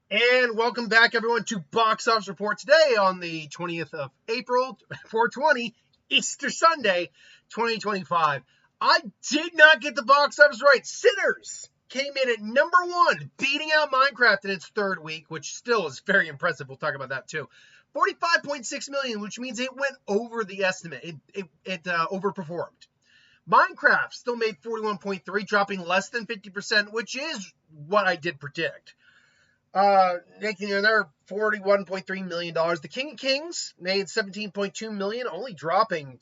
And welcome back, everyone, to Box Office Report today on the 20th of April, 420, Easter Sunday, 2025. I did not get the box office right. Sinners came in at number one, beating out Minecraft in its third week, which still is very impressive. We'll talk about that too. 45.6 million, which means it went over the estimate. It overperformed. Minecraft still made 41.3, dropping less than 50%, which is what I did predict. Making another $41.3 million. The King of Kings made $17.2 million, only dropping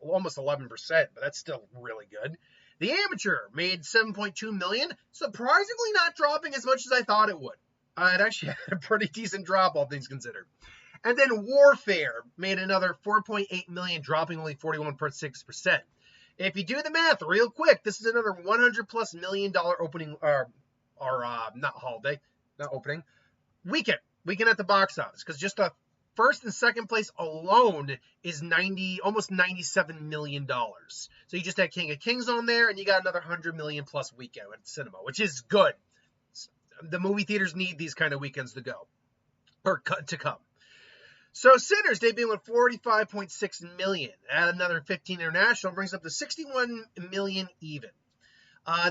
almost 11%, but that's still really good. The Amateur made $7.2 million, surprisingly not dropping as much as I thought it would. It actually had a pretty decent drop, all things considered. And then Warfare made another $4.8 million, dropping only 41.6%. If you do the math real quick, this is another $100+ million opening, not holiday, not opening, weekend at the box office, because just the first and second place alone is almost $97 million. So you just had King of Kings on there, and you got another $100 million plus weekend at the cinema, which is good. The movie theaters need these kind of weekends to go, or to come. So Sinners debuted with 45.6 million, add another 15 international, brings up to 61 million even.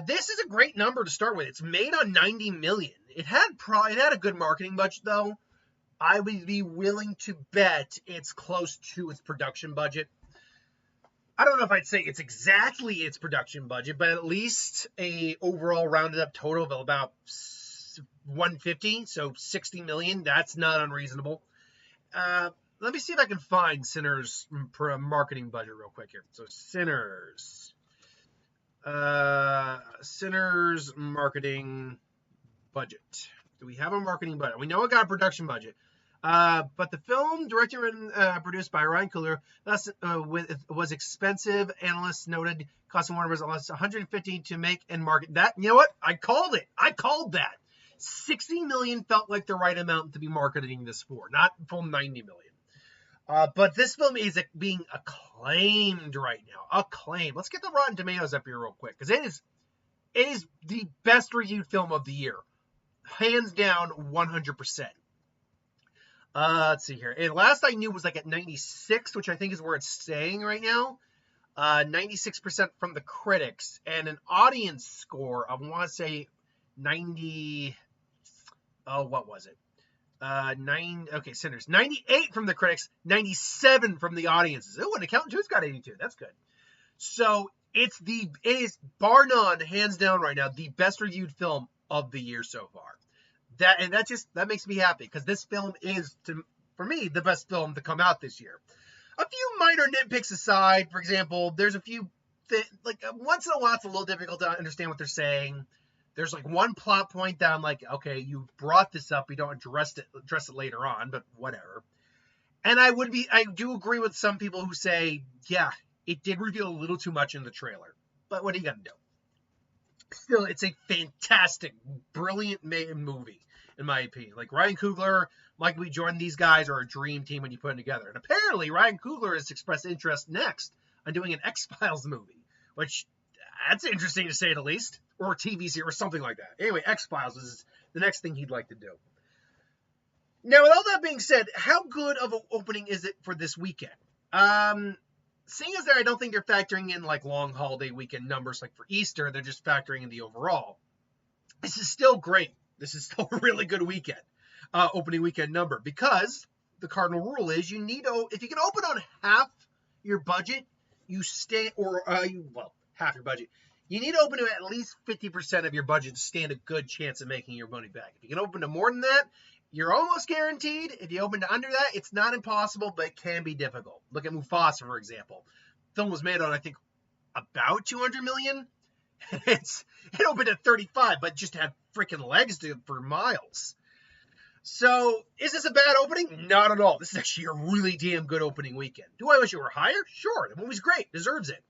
This is a great number to start with. It's made on 90 million. It had a good marketing budget though. I would be willing to bet it's close to its production budget. I don't know if I'd say it's exactly its production budget, but at least a overall rounded up total of about 150, so 60 million. That's not unreasonable. Let me see if I can find Sinners marketing budget real quick here. So Sinners marketing budget. Do we have a marketing budget? We know it got a production budget. But the film, directed and produced by Ryan Coogler, was expensive. Analysts noted costing Warner Bros. Almost $150 to make and market. That, you know what? I called it. I called that. $60 million felt like the right amount to be marketing this for, not full $90 million. But this film is being acclaimed right now. Acclaimed. Let's get the Rotten Tomatoes up here real quick, because it is the best reviewed film of the year, hands down, 100%. Let's see here. And last I knew was like at 96, which I think is where it's staying right now. 96% from the critics, and an audience score, I want to say 90. Oh, what was it? Sinners. 98 from the critics, 97 from the audiences. Oh, and Accountant 2's got 82. That's good. So it is bar none, hands down right now, the best reviewed film of the year so far. That makes me happy, because this film is, for me, the best film to come out this year. A few minor nitpicks aside, for example, there's a few once in a while it's a little difficult to understand what they're saying. There's like one plot point that I'm like, okay, you brought this up, you don't address it later on, but whatever. And I do agree with some people who say, yeah, it did reveal a little too much in the trailer. But what are you gonna do? Still, it's a fantastic, brilliant movie, in my opinion. Like Ryan Coogler, Michael B. Jordan, these guys are a dream team when you put them together. And apparently, Ryan Coogler has expressed interest next on doing an X-Files movie, which that's interesting to say the least, or a TV series or something like that. Anyway, X-Files is the next thing he'd like to do. Now, with all that being said, how good of an opening is it for this weekend? Seeing as I don't think they're factoring in like long holiday weekend numbers like for Easter, they're just factoring in the overall. This is still great. This is still a really good weekend, opening weekend number, because the cardinal rule is if you can open on half your budget, half your budget. You need to open to at least 50% of your budget to stand a good chance of making your money back. If you can open to more than that, you're almost guaranteed. If you open to under that, it's not impossible, but it can be difficult. Look at Mufasa, for example. The film was made on, I think, about 200 million. It opened at 35, but just had freaking legs for miles. So, is this a bad opening? Not at all. This is actually a really damn good opening weekend. Do I wish it were higher? Sure. The movie's great. Deserves it.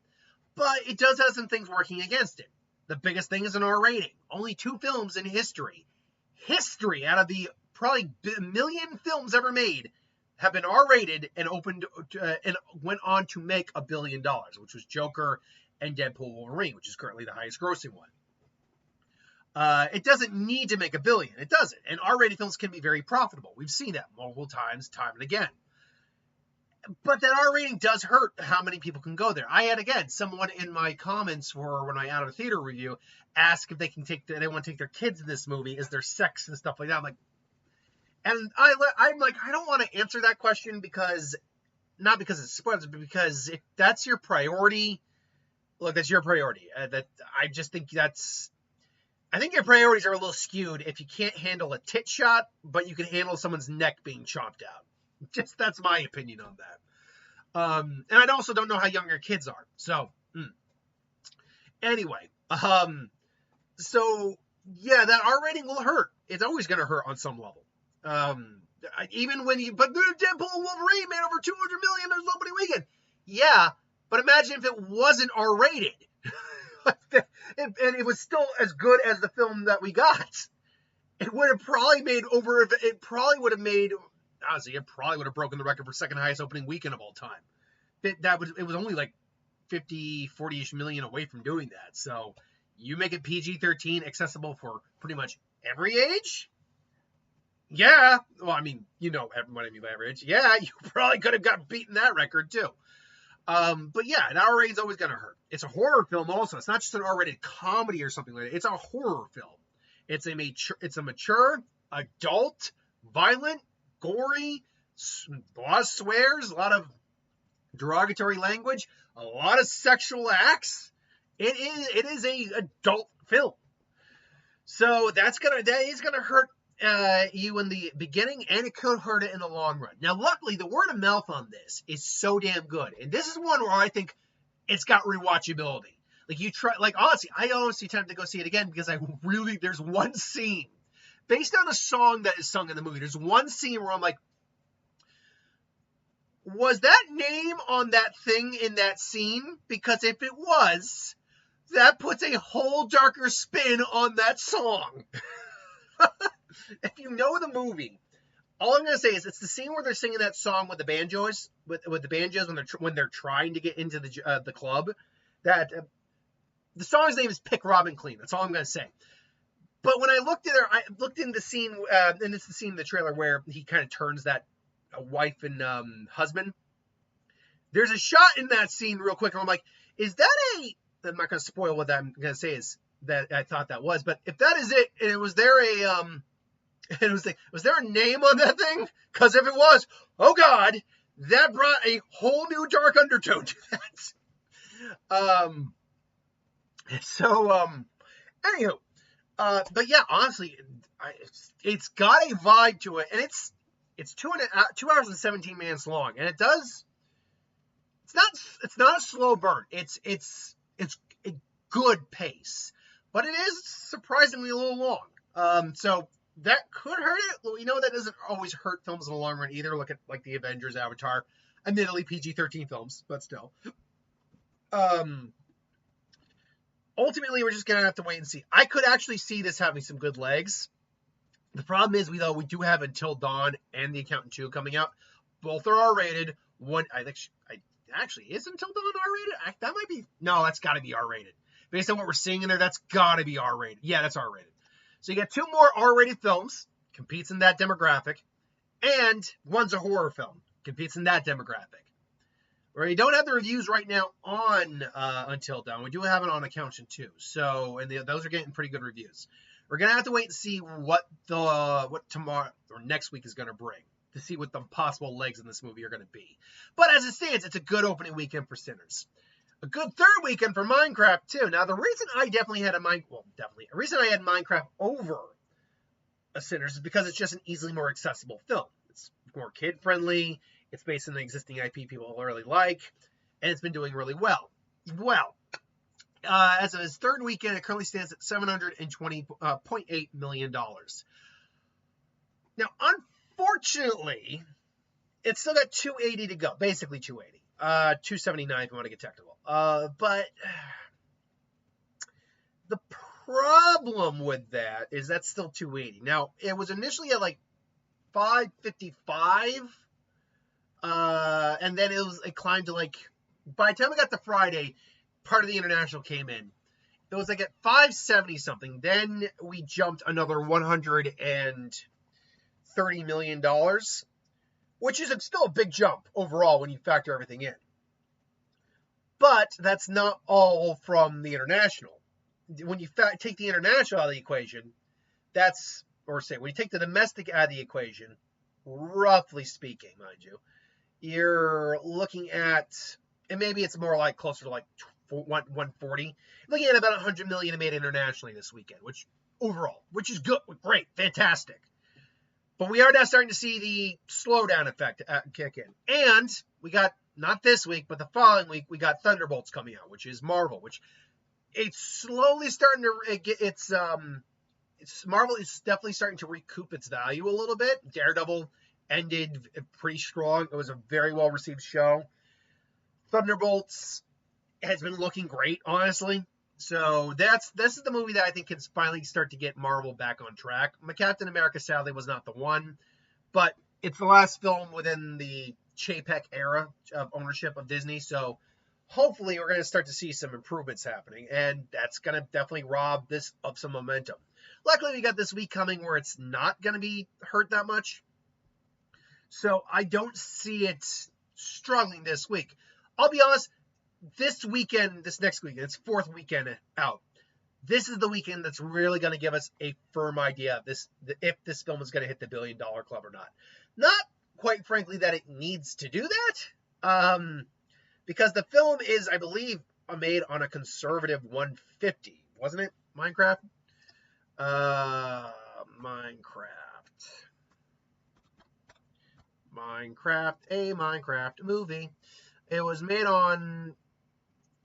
But it does have some things working against it. The biggest thing is an R rating. Only 2 films in history out of the probably a million films ever made have been R-rated and and went on to make $1 billion, which was Joker and Deadpool Wolverine, which is currently the highest grossing one. It doesn't need to make $1 billion. It doesn't. And R-rated films can be very profitable. We've seen that multiple times, time and again. But that R rating does hurt how many people can go there. I had, again, someone in my comments for when I out of theater review ask if they want to take their kids in this movie. Is there sex and stuff like that? I'm like, I don't want to answer that question because, not because it's spoilers, but because if that's your priority, look, that's your priority. I just think I think your priorities are a little skewed if you can't handle a tit shot, but you can handle someone's neck being chopped out. That's my opinion on that. And I also don't know how young your kids are. So, anyway, so yeah, that R rating will hurt. It's always going to hurt on some level. Even when but Deadpool and Wolverine made over $200 million in opening weekend. Yeah, but imagine if it wasn't R rated, and it was still as good as the film that we got. It would have probably made honestly, it probably would have broken the record for second highest opening weekend of all time. It was only like 40-ish million away from doing that. So you make it PG-13 accessible for pretty much every age? Yeah. Well, I mean, what I mean by every age. Yeah, you probably could have beaten that record too. But yeah, an R rating is always going to hurt. It's a horror film also. It's not just an R-rated comedy or something like that. It's a horror film. It's a mature, adult, violent, gory, a lot of swears, a lot of derogatory language, a lot of sexual acts. It is a adult film. So that is gonna hurt you in the beginning, and it could hurt it in the long run. Now, luckily, the word of mouth on this is so damn good, and this is one where I think it's got rewatchability. Honestly, I honestly tempted to go see it again because there's one scene based on a song that is sung in the movie. There's one scene where I'm like, was that name on that thing in that scene? Because if it was, that puts a whole darker spin on that song. If you know the movie, all I'm going to say is it's the scene where they're singing that song with the banjos, with the banjos when they're trying to get into the club. That the song's name is Pick Robin Clean. That's all I'm going to say. But when I looked in the scene, and it's the scene in the trailer where he kind of turns that wife and husband. There's a shot in that scene real quick, and I'm like, is that I'm not going to spoil what I'm going to say is that I thought that was, but if that is it, and was there a name on that thing? Because if it was, oh God, that brought a whole new dark undertone to that. Anywho, but yeah, honestly, it's got a vibe to it, and it's 2 hours and 17 minutes long, and it's not a slow burn. It's a good pace, but it is surprisingly a little long. So that could hurt it. Well, that doesn't always hurt films in the long run either. Look at like the Avengers, Avatar, admittedly PG-13 films, but still. Ultimately, we're just going to have to wait and see. I could actually see this having some good legs. The problem is, we do have Until Dawn and The Accountant 2 coming out. Both are R-rated. Actually, is Until Dawn R-rated? That might be... No, that's got to be R-rated. Based on what we're seeing in there, that's got to be R-rated. Yeah, that's R-rated. So you got 2 more R-rated films. Competes in that demographic. And one's a horror film. Competes in that demographic. We don't have the reviews right now on Until Dawn. We do have it on Accountant 2. So, and those are getting pretty good reviews. We're going to have to wait and see what tomorrow or next week is going to bring to see what the possible legs in this movie are going to be. But as it stands, it's a good opening weekend for Sinners. A good third weekend for Minecraft, too. Now, the reason I had Minecraft over a Sinners is because it's just an easily more accessible film. It's more kid-friendly. It's based on the existing IP people really like, and it's been doing really well. As of its third weekend, it currently stands at $720.8 million. Now, unfortunately, it's still got 280 to go, basically 280. 279 if you want to get technical. But the problem with that is that's still 280. Now, it was initially at like 555. And then it climbed to by the time we got to Friday, part of the international came in. It was like at 570 something. Then we jumped another $130 million, which is still a big jump overall when you factor everything in. But that's not all from the international. When you take the international out of the equation, when you take the domestic out of the equation, roughly speaking, mind you, you're looking at, and maybe it's more like closer to like 140, looking at about $100 million made internationally this weekend, which is good, great, fantastic. But we are now starting to see the slowdown effect kick in. And we got, not this week, but the following week, we got Thunderbolts coming out, which is Marvel, which it's slowly starting to get Marvel is definitely starting to recoup its value a little bit. Daredevil ended pretty strong. It was a very well received show. Thunderbolts has been looking great, honestly. So this is the movie that I think can finally start to get Marvel back on track. Captain America sadly was not the one, but it's the last film within the Chapek era of ownership of Disney. So hopefully we're going to start to see some improvements happening, and that's going to definitely rob this of some momentum. Luckily, we got this week coming where it's not going to be hurt that much. So I don't see it struggling this week. I'll be honest, this next weekend, it's fourth weekend out. This is the weekend that's really going to give us a firm idea of if this film is going to hit the $1 billion club or not. Not quite frankly that it needs to do that, because the film is, I believe, made on a conservative 150, wasn't it? Minecraft movie. It was made on.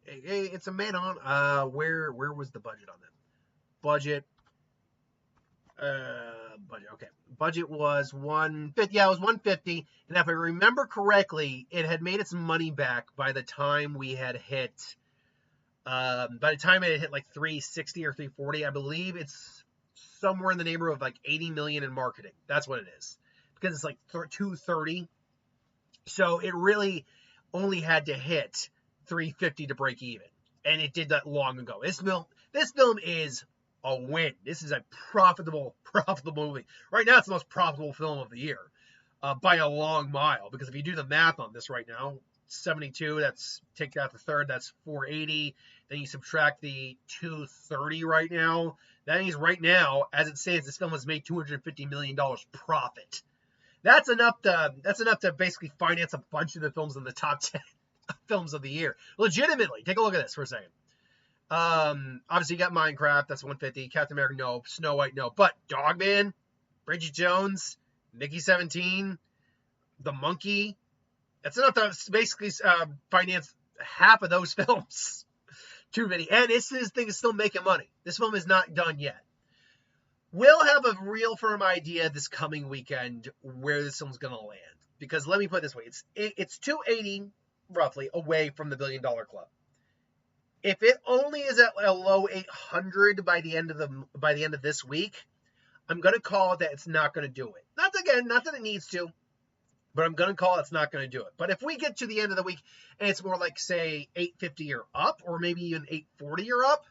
It's made on. Where was the budget on that? Budget. Okay. Budget was 150. Yeah, it was 150. And if I remember correctly, it had made its money back by the time we had hit. By the time it hit like 360 or 340, I believe it's somewhere in the neighborhood of like 80 million in marketing. That's what it is, because it's like 230. So it really only had to hit 350 to break even, and it did that long ago. This film is a win. This is a profitable movie. Right now, it's the most profitable film of the year by a long mile, because if you do the math on this right now, 72, take out the third, that's 480. Then you subtract the 230 right now. That means right now, as it stands, this film has made $250 million profit. That's enough to basically finance a bunch of the films in the top 10 films of the year. Legitimately, take a look at this for a second. Obviously you got Minecraft, that's 150. Captain America, no. Snow White, no. But Dogman, Bridget Jones, Mickey 17, The Monkey, that's enough to basically finance half of those films. Too many. And this thing is still making money. This film is not done yet. We'll have a real firm idea this coming weekend where this film's going to land. Because let me put it this way. It's 280, roughly, away from the $1 billion club. If it only is at a low 800 by the end of this week, I'm going to call it that it's not going to do it. Not that it needs to, but I'm going to call it it's not going to do it. But if we get to the end of the week and it's more like, say, 850 or up, or maybe even 840 or up,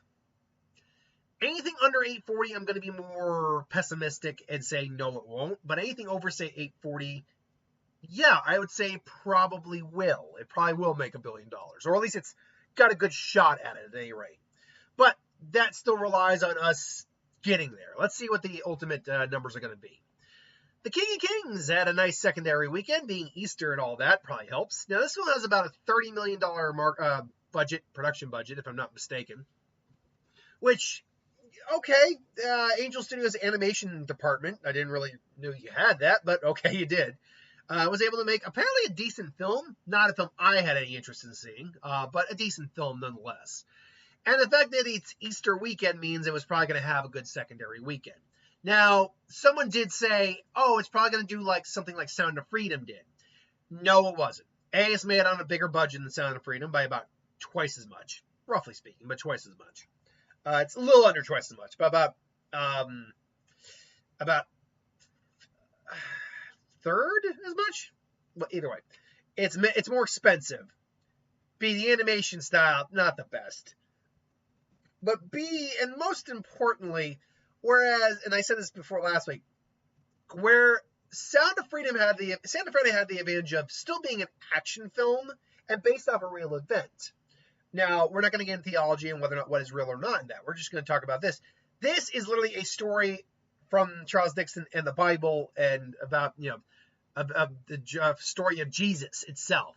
anything under 840, I'm going to be more pessimistic and say no, it won't. But anything over, say, 840, yeah, I would say probably will. It probably will make $1 billion, or at least it's got a good shot at it at any rate. But that still relies on us getting there. Let's see what the ultimate numbers are going to be. The King of Kings had a nice secondary weekend, being Easter and all that probably helps. Now, this one has about a $30 million production budget, if I'm not mistaken. Which, okay, Angel Studios animation department, I didn't really know you had that, but okay, you did. Was able to make apparently a decent film. Not a film I had any interest in seeing, but a decent film nonetheless. And the fact that it's Easter weekend means it was probably going to have a good secondary weekend. Now, someone did say, oh, it's probably going to do like something like Sound of Freedom did. No, it wasn't. It's made on a bigger budget than Sound of Freedom by about twice as much, roughly speaking, but twice as much. It's a little under twice as much, but about third as much. But either way, it's more expensive. The animation style, not the best. But B, and most importantly, whereas, and I said this before last week, where Sound of Freedom had the advantage of still being an action film and based off a real event. Now, we're not going to get into theology and whether or not what is real or not in that. We're just going to talk about this. This is literally a story from Charles Dickens and the Bible and about, of the story of Jesus itself.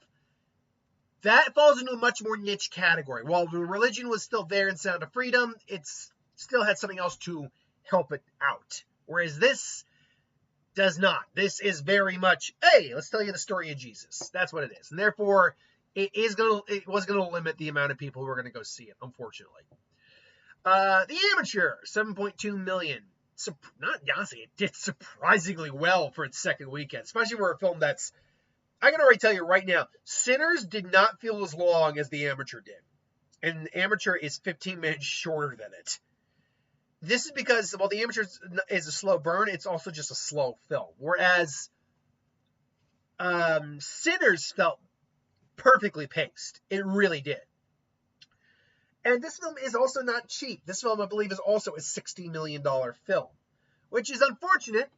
That falls into a much more niche category. While the religion was still there in Sound of Freedom, it still had something else to help it out. Whereas this does not. This is very much, hey, let's tell you the story of Jesus. That's what it is. And therefore, it was going to limit the amount of people who are going to go see it, unfortunately. The Amateur, $7.2 million. Honestly, it did surprisingly well for its second weekend, especially for a film that's, I can already tell you right now, Sinners did not feel as long as The Amateur did. And The Amateur is 15 minutes shorter than it. This is because, while The Amateur is a slow burn, it's also just a slow film. Whereas Sinners felt perfectly paced. It really did. And this film is also not cheap. This film, I believe, is also a $60 million film, which is unfortunate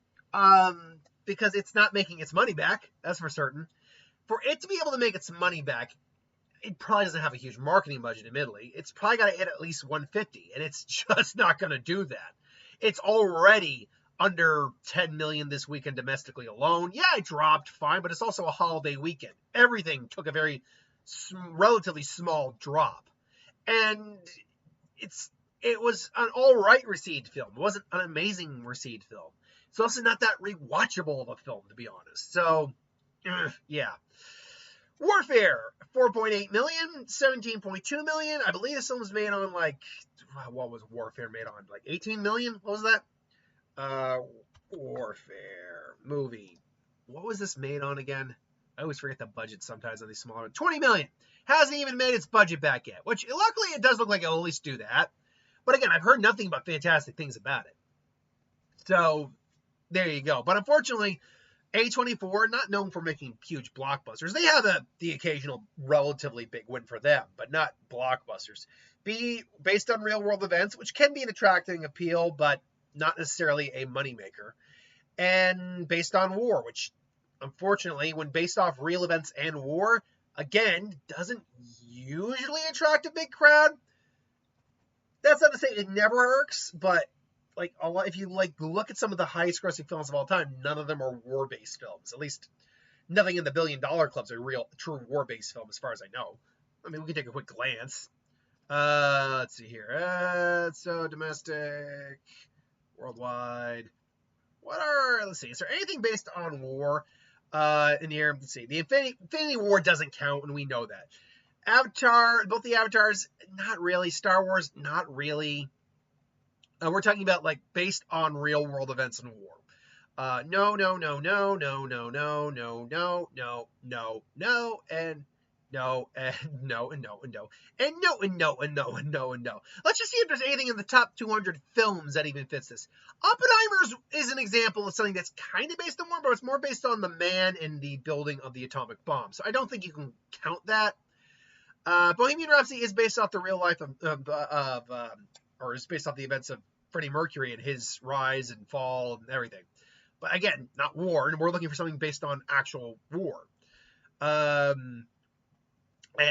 because it's not making its money back. That's for certain. For it to be able to make its money back, it probably doesn't have a huge marketing budget, admittedly. It's probably got to hit at least 150, and it's just not going to do that. It's already under 10 million this weekend domestically alone. Yeah, it dropped fine, but it's also a holiday weekend. Everything took a very relatively small drop. And it was an all right received film. It wasn't an amazing received film. It's also not that rewatchable of a film, to be honest. So, yeah. Warfare, 4.8 million, 17.2 million. I believe this film was made on what was Warfare made on? 18 million? What was that? Warfare movie. What was this made on again? I always forget the budget sometimes on these smaller. 20 million. Hasn't even made its budget back yet, which luckily it does look like it'll at least do that. But again, I've heard nothing but fantastic things about it. So there you go. But unfortunately, A24, not known for making huge blockbusters. They have the occasional relatively big win for them, but not blockbusters. B, based on real world events, which can be an attracting appeal, but not necessarily a moneymaker. And based on war, which unfortunately, when based off real events and war, again, doesn't usually attract a big crowd. That's not to say it never works, but if you look at some of the highest grossing films of all time, none of them are war-based films. At least nothing in the $1 billion clubs are true war-based film, as far as I know. I mean, we can take a quick glance. Let's see here. So domestic, worldwide. Let's see. Is there anything based on war? In here, let's see. The Infinity War doesn't count, and we know that. Avatar, both the Avatars, not really. Star Wars, not really. We're talking about based on real world events and war. No, and no. Let's just see if there's anything in the top 200 films that even fits this. Oppenheimer is an example of something that's kind of based on war, but it's more based on the man and the building of the atomic bomb. So I don't think you can count that. Bohemian Rhapsody is based off the real life or is based off the events of Freddie Mercury and his rise and fall and everything. But again, not war, and we're looking for something based on actual war. And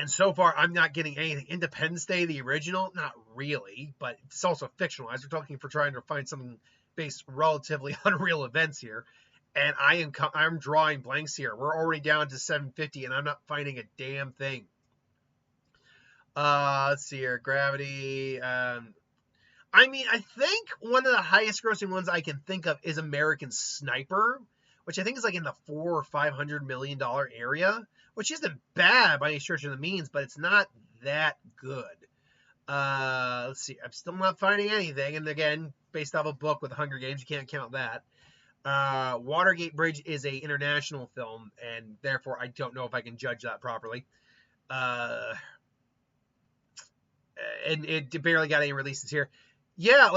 so far, I'm not getting anything. Independence Day, the original, not really, but it's also fictionalized. We're trying to find something based relatively on real events here. And I'm drawing blanks here. We're already down to 750, and I'm not finding a damn thing. Let's see here. Gravity. I think one of the highest grossing ones I can think of is American Sniper, which I think is in the $400 or $500 million area, which isn't bad by any stretch of the means, but it's not that good. Let's see. I'm still not finding anything. And again, based off a book with Hunger Games, you can't count that. Watergate Bridge is a international film, and therefore I don't know if I can judge that properly. And it barely got any releases here. Yeah,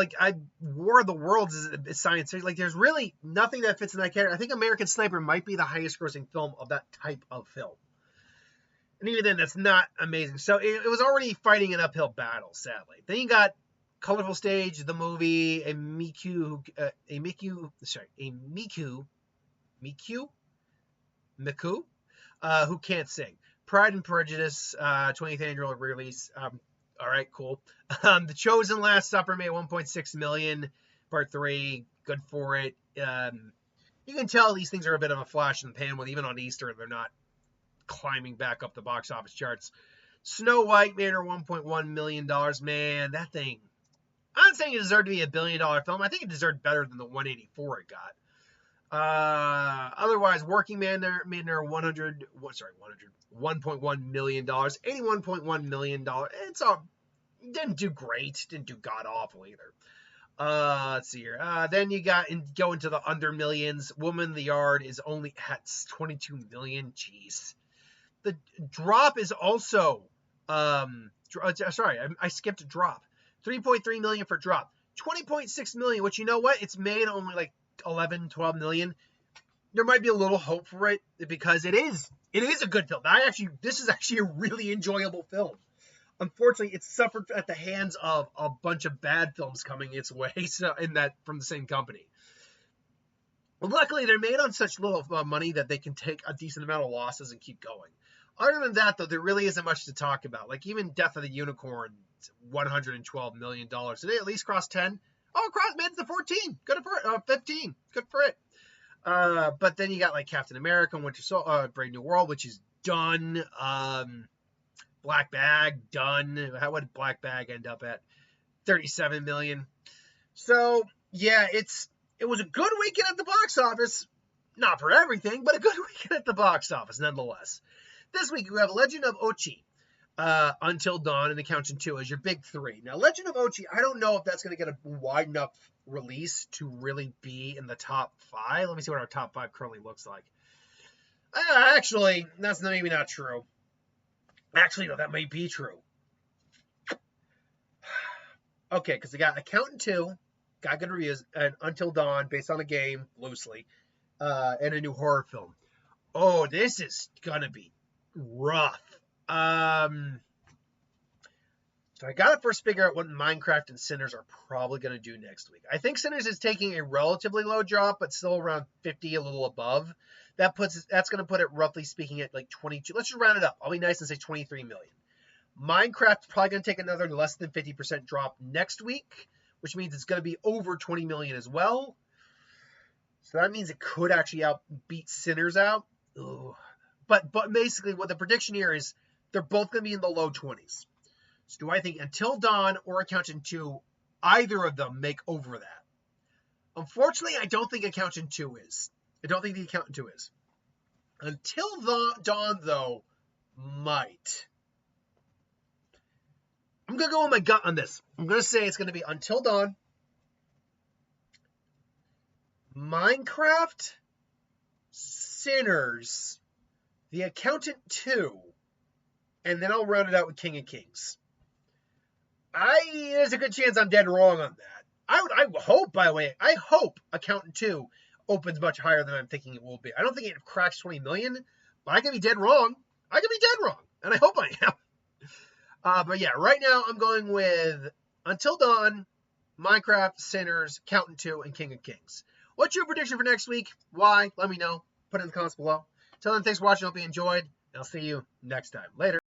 War of the Worlds is science fiction. There's really nothing that fits in that category. I think American Sniper might be the highest grossing film of that type of film. And even then, that's not amazing. So it was already fighting an uphill battle, sadly. Then you got Colorful Stage, the movie, a Miku, who can't sing. Pride and Prejudice, 20th annual release. All right, cool. The Chosen Last Supper made 1.6 million. Part 3, good for it. You can tell these things are a bit of a flash in the pan. With even on Easter, they're not climbing back up the box office charts. Snow White made her $1.1 million. Man, that thing. I'm not saying it deserved to be $1 billion film. I think it deserved better than the 184 it got. Otherwise, Working Man made her $1.1 million. $81.1 million. It's didn't do great. Didn't do god awful either. Let's see here. Then you go into the under millions. Woman in the Yard is only at 22 million. Jeez. The Drop is also sorry, I skipped a Drop. 3.3 million for Drop. 20.6 million, which, you know what? It's made only like 11, 12 million. There might be a little hope for it because it is a good film. This is actually a really enjoyable film. Unfortunately, it suffered at the hands of a bunch of bad films coming its way, from the same company. Well, luckily, they're made on such little money that they can take a decent amount of losses and keep going. Other than that, though, there really isn't much to talk about. Like, even Death of the Unicorn, $112 million. Did they at least cross 10? Oh, made it to 14. Good for it. 15. Good for it. But then you got like Captain America, Winter Soldier, Brave New World, which is done. Black Bag, done. How would Black Bag end up at? 37 million. So, yeah, it was a good weekend at the box office. Not for everything, but a good weekend at the box office nonetheless. This week we have Legend of Ochi, Until Dawn, and Accountant 2 as your big three. Now, Legend of Ochi, I don't know if that's going to get a wide enough release to really be in the top 5. Let me see what our top 5 currently looks like. Actually, that's maybe not true. Actually, no, that may be true. Okay, because they got Accountant 2, got good reviews, and Until Dawn, based on a game, loosely, and a new horror film. Oh, this is going to be rough. So I got to first figure out what Minecraft and Sinners are probably going to do next week. I think Sinners is taking a relatively low drop, but still around 50, a little above. That's going to put it, roughly speaking, at like 22. Let's just round it up. I'll be nice and say 23 million. Minecraft's probably going to take another less than 50% drop next week, which means it's going to be over 20 million as well. So that means it could actually beat Sinners out. Ugh. But basically, what the prediction here is, they're both going to be in the low 20s. So do I think Until Dawn or Accountant 2, either of them make over that? Unfortunately, I don't think Accountant 2 is. I don't think the Accountant 2 is. Until Dawn, though, might. I'm going to go with my gut on this. I'm going to say it's going to be Until Dawn, Minecraft, Sinners, The Accountant 2, and then I'll round it out with King of Kings. There's a good chance I'm dead wrong on that. I hope, by the way, Accountant 2 opens much higher than I'm thinking it will be. I don't think it cracks 20 million, but I could be dead wrong. And I hope I am. But yeah, right now I'm going with Until Dawn, Minecraft, Sinners, Accountant 2, and King of Kings. What's your prediction for next week? Why? Let me know. Put it in the comments below. Till then, thanks for watching. Hope you enjoyed. And I'll see you next time. Later.